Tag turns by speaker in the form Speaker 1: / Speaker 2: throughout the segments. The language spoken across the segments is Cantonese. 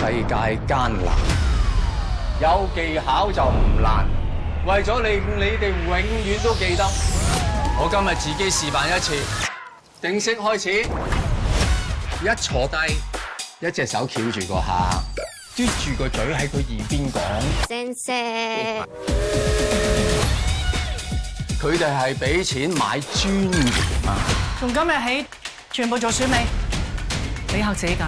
Speaker 1: 世界艱難，有技巧就唔難。為咗令你哋永遠都記得，我今日自己示範一次。正式開始，一坐低，一隻手翹住個下，嘟住個嘴喺佢耳邊講。
Speaker 2: 先生，
Speaker 1: 佢哋係俾錢買尊嚴啊！
Speaker 3: 從今日起，全部做選美，你以後自己揀。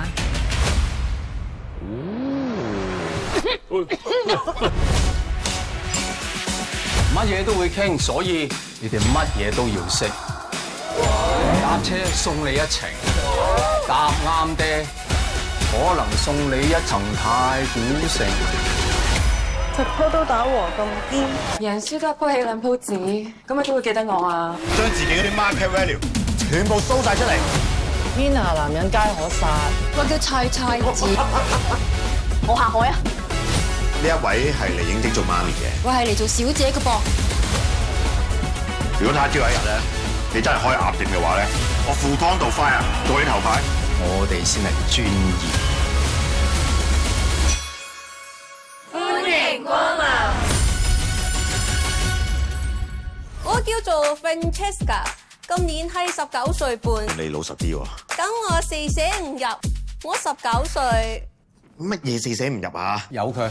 Speaker 1: 乜嘢都會傾，所以你哋乜嘢都要識。搭車送你一程，搭啱爹可能送你一層太古城。
Speaker 4: 直鋪都打和咁堅，
Speaker 5: 贏輸都係鋪起兩鋪紙，咁你都會記得我啊！
Speaker 6: 將自己嗰啲 market value 全部 show 晒出嚟。
Speaker 4: Mina 男人皆可殺，
Speaker 2: 我叫菜菜子，我下海啊！
Speaker 6: 呢一位係嚟應徵做媽咪嘅。
Speaker 2: 我係嚟做小姐嘅噃。
Speaker 6: 如果他朝有一日咧，你真係開鴨店嘅話咧，我赴湯蹈快啊，做你頭牌。
Speaker 1: 我哋先係專業。
Speaker 2: 歡迎光臨。我叫做 Francesca， 今年係19歲半。
Speaker 6: 你老實啲喎。
Speaker 2: 等我四捨五入，我19歲。
Speaker 6: 乜嘢四捨五入啊？
Speaker 1: 有佢。